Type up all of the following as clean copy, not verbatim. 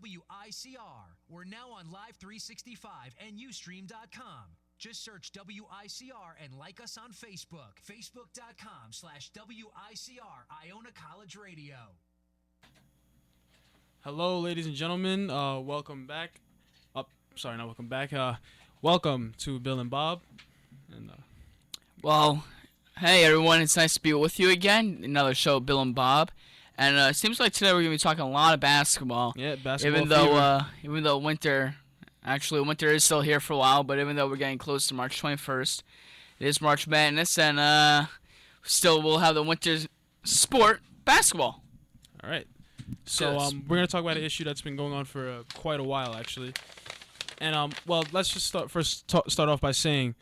WICR. We're now on Live 365 and Ustream.com. Just search WICR and like us on Facebook. Facebook.com/WICR Iona College Radio. Hello, ladies and gentlemen. Welcome back. Sorry, not welcome back. Welcome to Bill and Bob. And Well, hey everyone, it's nice to be with you again. Another show, Bill and Bob. And it seems like today we're gonna be talking a lot of basketball. yeah, basketball. Even though winter is still here for a while, but even though we're getting close to March 21st, it is March Madness, and still we'll have the winter sport, basketball. All right. So we're gonna talk about an issue that's been going on for quite a while, actually. And well, let's just start off by saying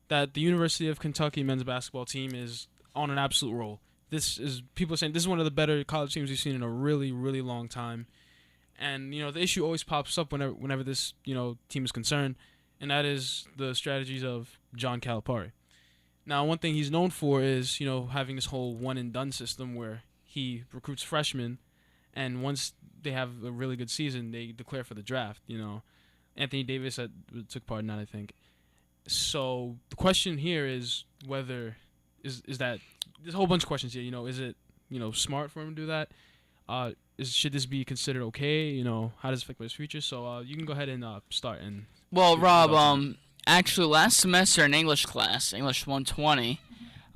that the University of Kentucky men's basketball team is on an absolute roll. People are saying this is one of the better college teams we've seen in a really, really long time. And the issue always pops up whenever this team is concerned, and that is the strategies of John Calipari. Now, one thing he's known for is having this whole one and done system where he recruits freshmen, and once they have a really good season, they declare for the draft. Anthony Davis took part in that, I think. So the question here is whether is that there's a whole bunch of questions here. Is it smart for him to do that? Should this be considered okay? How does it affect his future? So you can go ahead and start. Well, Rob, actually last semester in English class, English 120,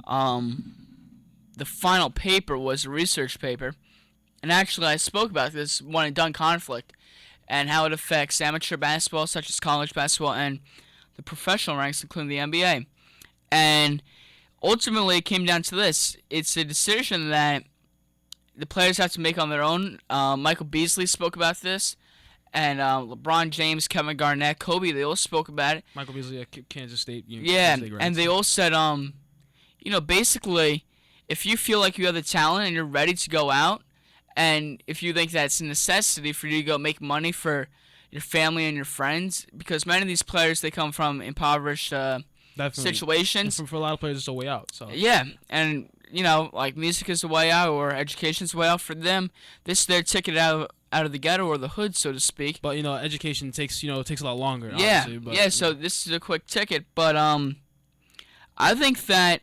the final paper was a research paper, and actually I spoke about this one and done conflict and how it affects amateur basketball, such as college basketball, and the professional ranks, including the NBA. And ultimately, it came down to this. It's a decision that the players have to make on their own. Michael Beasley spoke about this, and LeBron James, Kevin Garnett, Kobe, they all spoke about it. Michael Beasley at Kansas State. Yeah, Kansas State, right? And they all said, basically, if you feel like you have the talent and you're ready to go out, and if you think that's a necessity for you to go make money for your family and your friends, because many of these players, they come from impoverished situations. And for a lot of players, it's a way out. So yeah, and like music is the way out or education is the way out for them. This is their ticket out of the ghetto or the hood, so to speak. But education takes a lot longer. Yeah, obviously, So this is a quick ticket, but I think that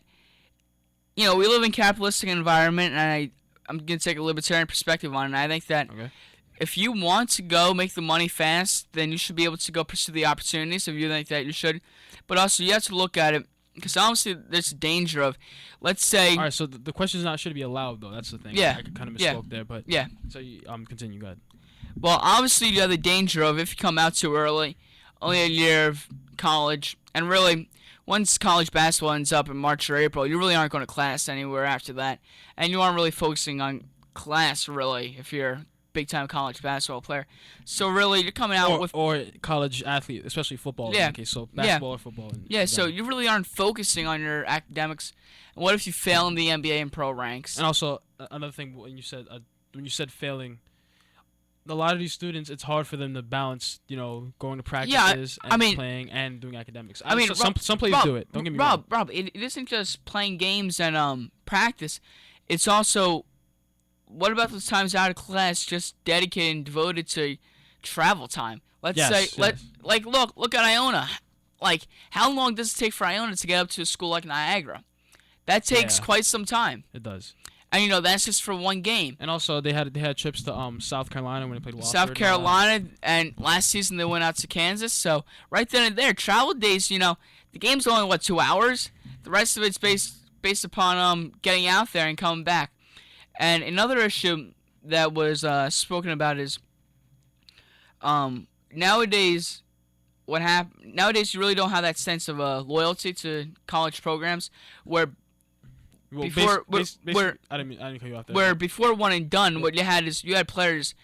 we live in a capitalistic environment, and I'm gonna take a libertarian perspective on it. I think that if you want to go make the money fast, then you should be able to go pursue the opportunities if you think that you should. But also, you have to look at it, because obviously there's a danger of, let's say... All right, so the question is not should it be allowed, though. That's the thing. Yeah. I kind of misspoke there, but... Yeah. So, continue. Go ahead. Well, obviously you have the danger of, if you come out too early, only a year of college, and really, once college basketball ends up in March or April, you really aren't going to class anywhere after that. And you aren't really focusing on class, really, if you're a big-time college basketball player. So really, you're coming out with... Or college athlete, especially football. Yeah. Okay, so basketball or football. So you really aren't focusing on your academics. And what if you fail in the NBA and pro ranks? And also, another thing, when you said failing, a lot of these students, it's hard for them to balance, going to practices and playing and doing academics. Some players do it. Don't get me wrong. Rob, it isn't just playing games and practice. It's also, what about those times out of class just dedicated and devoted to travel time? Look at Iona. Like, how long does it take for Iona to get up to a school like Niagara? That takes quite some time. It does. And that's just for one game. And also they had trips to South Carolina when they played Wofford. South Carolina, and last season they went out to Kansas. So right then and there, travel days. The game's only 2 hours. The rest of it's based upon getting out there and coming back. And another issue that was spoken about is nowadays you really don't have that sense of loyalty to college programs where. Well, before I didn't cut you off there. Where before one and done, what you had is you had players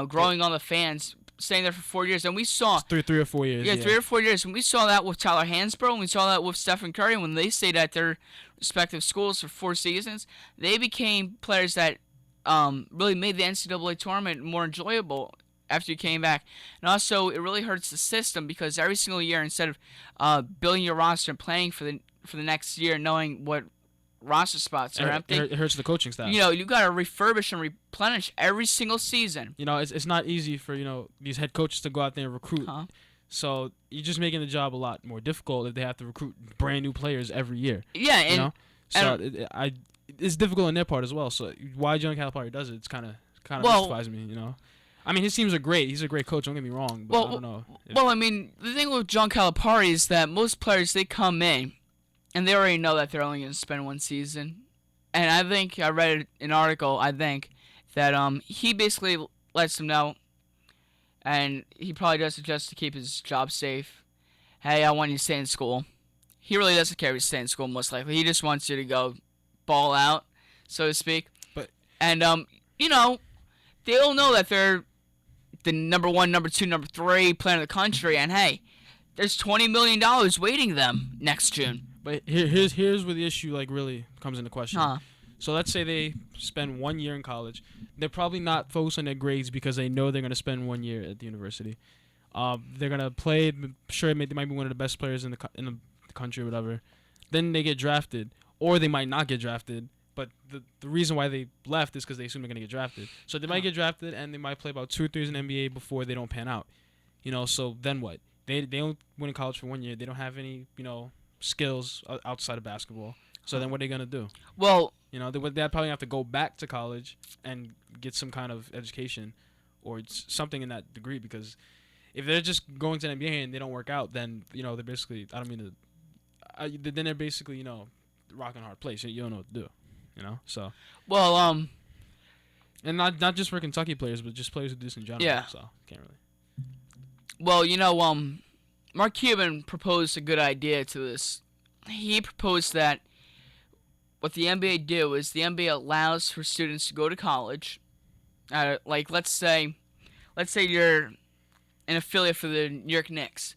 growing on the fans, staying there for 4 years, and we saw 3 or 4 years. Yeah, 3 or 4 years, and we saw that with Tyler Hansbrough, and we saw that with Stephen Curry when they stayed at their respective schools for 4 seasons. They became players that really made the NCAA tournament more enjoyable after you came back. And also, it really hurts the system because every single year, instead of building your roster and planning for the next year, knowing what roster spots are empty. It hurts the coaching staff. You know, you got to refurbish and replenish every single season. You know, it's not easy for, you know, these head coaches to go out there and recruit. So you're just making the job a lot more difficult if they have to recruit brand new players every year. Yeah, and you know? So it's difficult on their part as well. So why John Calipari does it, it's kind of mystifies me. You know, I mean his teams are great. He's a great coach. Don't get me wrong, but I don't know. Well, I mean the thing with John Calipari is that most players they come in, and they already know that they're only going to spend one season. And I think I read an article. I think that he basically lets them know. And he probably does it just to keep his job safe. Hey, I want you to stay in school. He really doesn't care if you stay in school, most likely. He just wants you to go ball out, so to speak. And you know, they all know that they're the number 1, number 2, number 3 player in the country. And hey, there's $20 million waiting them next June. But here's where the issue like really comes into question. So let's say they spend 1 year in college. They're probably not focused on their grades because they know they're going to spend 1 year at the university. They're going to play. Sure, they might be one of the best players in the country or whatever. Then they get drafted. Or they might not get drafted. But the reason why they left is because they assume they're going to get drafted. So they might get drafted and they might play about 2 or 3 years in the NBA before they don't pan out. You know, so then what? They don't win in college for 1 year. They don't have any, you know, skills outside of basketball. So then what are they going to do? Well, you know, they'd probably have to go back to college and get some kind of education or something in that degree, because if they're just going to the NBA and they don't work out, then, you know, they're basically, I don't mean to, then they're basically, you know, rocking a hard place. You don't know what to do, you know? So. Well, and not just for Kentucky players, but just players who do this in general. Yeah. So, can't really. Well, you know, Mark Cuban proposed a good idea to this. He proposed that what the NBA do is the NBA allows for students to go to college. Like let's say you're an affiliate for the New York Knicks.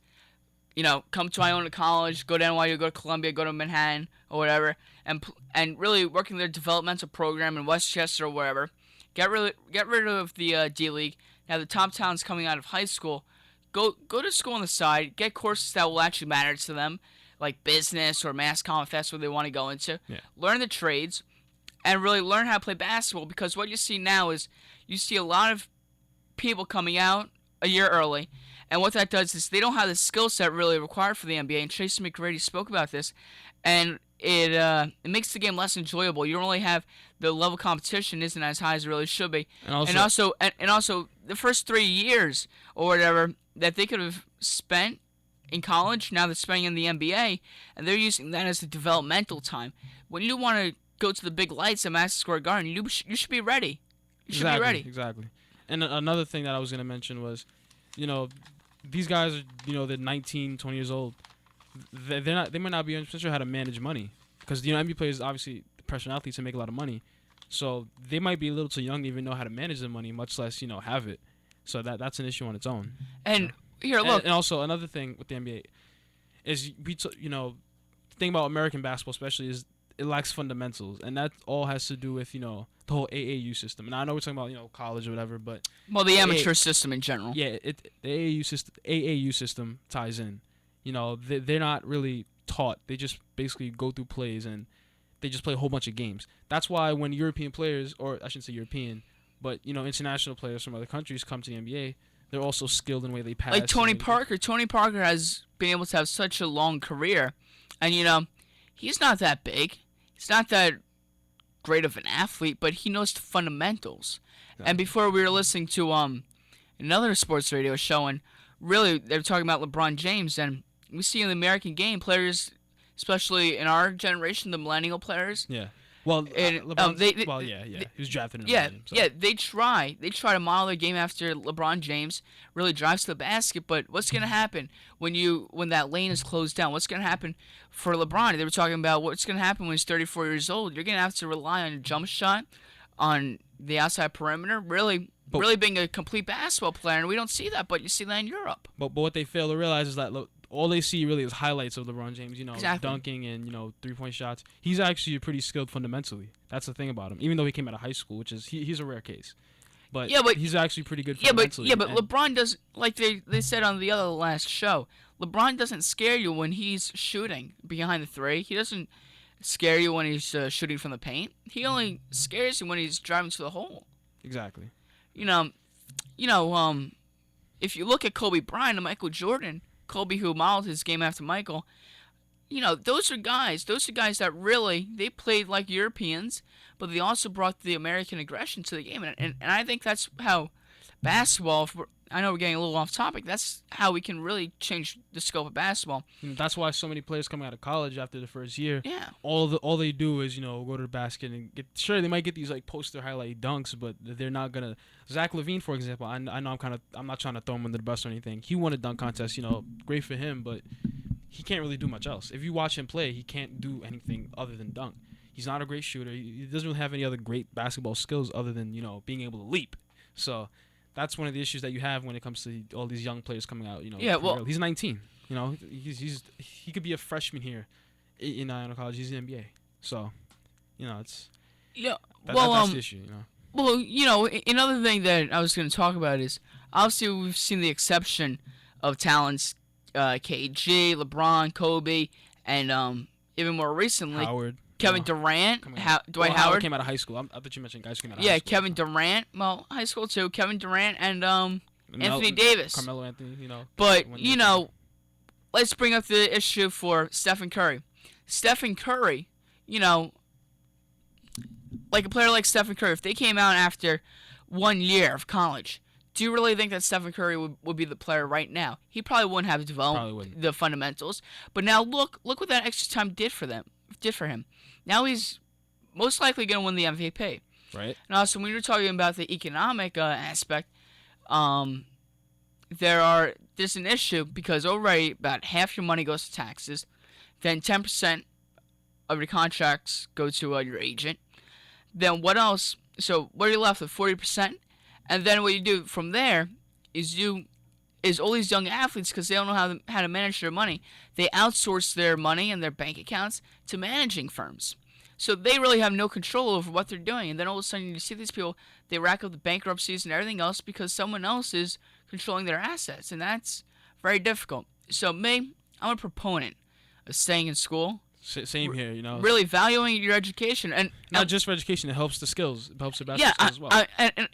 You know, come to Iona College, go to NYU, go to Columbia, go to Manhattan or whatever, and really work in their developmental program in Westchester or wherever. Get rid of the D League. Now the top talents coming out of high school, go to school on the side, get courses that will actually matter to them, like business or mass comm if that's what they want to go into. Yeah. Learn the trades and really learn how to play basketball, because what you see now is you see a lot of people coming out a year early, and what that does is they don't have the skill set really required for the NBA, and Tracy McGrady spoke about this, and it makes the game less enjoyable. You don't really have the level of competition isn't as high as it really should be. And also the first 3 years or whatever that they could have spent in college, now they're spending in the NBA, and they're using that as a developmental time. When you want to go to the big lights at Madison Square Garden, you should be ready. You should be ready. Exactly. And another thing that I was going to mention was, you know, these guys are, you know, they're 19, 20 years old. They might not be 100% sure how to manage money, because, you know, NBA players obviously professional athletes and make a lot of money, so they might be a little too young to even know how to manage their money, much less, you know, have it. So that's an issue on its own. And here, look. And also another thing with the NBA is you know, the thing about American basketball especially is it lacks fundamentals, and that all has to do with, you know, the whole AAU system. And I know we're talking about, you know, college or whatever, but the amateur system in general. Yeah, the AAU system ties in. You know, they're not really taught. They just basically go through plays and they just play a whole bunch of games. That's why when European players, or I shouldn't say European, but, you know, international players from other countries come to the NBA, they're also skilled in the way they pass. Like Tony Parker. Tony Parker has been able to have such a long career, and, you know, he's not that big. He's not that great of an athlete, but he knows the fundamentals. Yeah. And before we were listening to another sports radio show, and really they were talking about LeBron James, and we see in the American game players, especially in our generation, the millennial players. Yeah. Well, LeBron. He was drafted in the game. So. Yeah. They try to model their game after LeBron James. Really drives to the basket. But what's gonna happen when that lane is closed down? What's gonna happen for LeBron? They were talking about what's gonna happen when he's 34 years old. You're gonna have to rely on a jump shot, on the outside perimeter. Really being a complete basketball player, and we don't see that. But you see that in Europe. But what they fail to realize is that all they see really is highlights of LeBron James, you know, exactly. Dunking and, you know, 3-point shots. He's actually pretty skilled fundamentally. That's the thing about him. Even though he came out of high school, which is he's a rare case. But he's actually pretty good fundamentally. But LeBron does, like they said on the last show, LeBron doesn't scare you when he's shooting behind the three. He doesn't scare you when he's shooting from the paint. He only scares you when he's driving to the hole. Exactly. You know, if you look at Kobe Bryant and Michael Jordan, Kobe who modeled his game after Michael, those are guys that really, they played like Europeans, but they also brought the American aggression to the game. And I think that's how basketball, I know we're getting a little off topic, that's how we can really change the scope of basketball. And that's why so many players coming out of college after the first year, Yeah. all they do is, go to the basket and they might get these like poster highlight dunks, but they're not gonna. Zach LaVine, for example, I know I'm not trying to throw him under the bus or anything. He won a dunk contest, great for him, but he can't really do much else. If you watch him play, he can't do anything other than dunk. He's not a great shooter. He doesn't really have any other great basketball skills other than, being able to leap. So that's one of the issues that you have when it comes to all these young players coming out. Yeah, well, he's 19. He could be a freshman here in college. He's in the NBA. So, it's that's the issue. Well, another thing that I was going to talk about is obviously we've seen the exception of talents, KG, LeBron, Kobe, and even more recently, Howard. Kevin Durant, Dwight Howard Howard came out of high school. I thought you mentioned guys who came out of yeah, high school. Kevin Durant, well, high school too. Kevin Durant and Anthony Davis. Carmelo Anthony, But, let's bring up the issue for Stephen Curry. Stephen Curry, like a player like Stephen Curry, if they came out after 1 year of college, do you really think that Stephen Curry would be the player right now? He probably wouldn't have developed the fundamentals. But now look what that extra time did for him. Now he's most likely going to win the MVP. Right. And also, when you're talking about the economic aspect, there's an issue because already about half your money goes to taxes, then 10% of your contracts go to your agent. Then what else? So what are you left with? 40%, and then what you do from there is all these young athletes, because they don't know how to manage their money, they outsource their money and their bank accounts to managing firms. So they really have no control over what they're doing. And then all of a sudden you see these people, they rack up the bankruptcies and everything else because someone else is controlling their assets. And that's very difficult. So me, I'm a proponent of staying in school. Same here, Really valuing your education. And not just for education, it helps the skills. It helps the basketball skills as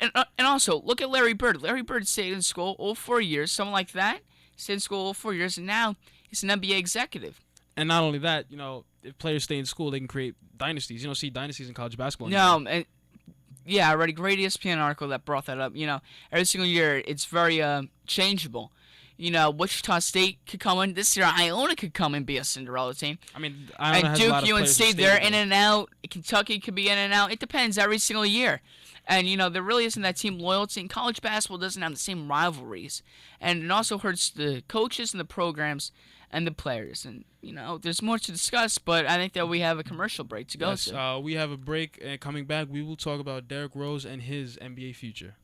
well. And also, look at Larry Bird. Larry Bird stayed in school all 4 years. Someone like that stayed in school all 4 years, and now he's an NBA executive. And not only that, if players stay in school, they can create dynasties. You don't see dynasties in college basketball anymore. No, I read a great ESPN article that brought that up. Every single year, it's very changeable. Wichita State could come in. This year, Iona could come and be a Cinderella team. I mean, Iona has Duke, a lot of UNC, they're in and out. Kentucky could be in and out. It depends every single year. And, there really isn't that team loyalty. And college basketball doesn't have the same rivalries. And it also hurts the coaches and the programs and the players. And, there's more to discuss, but I think that we have a commercial break to go to. We have a break, and coming back, we will talk about Derrick Rose and his NBA future.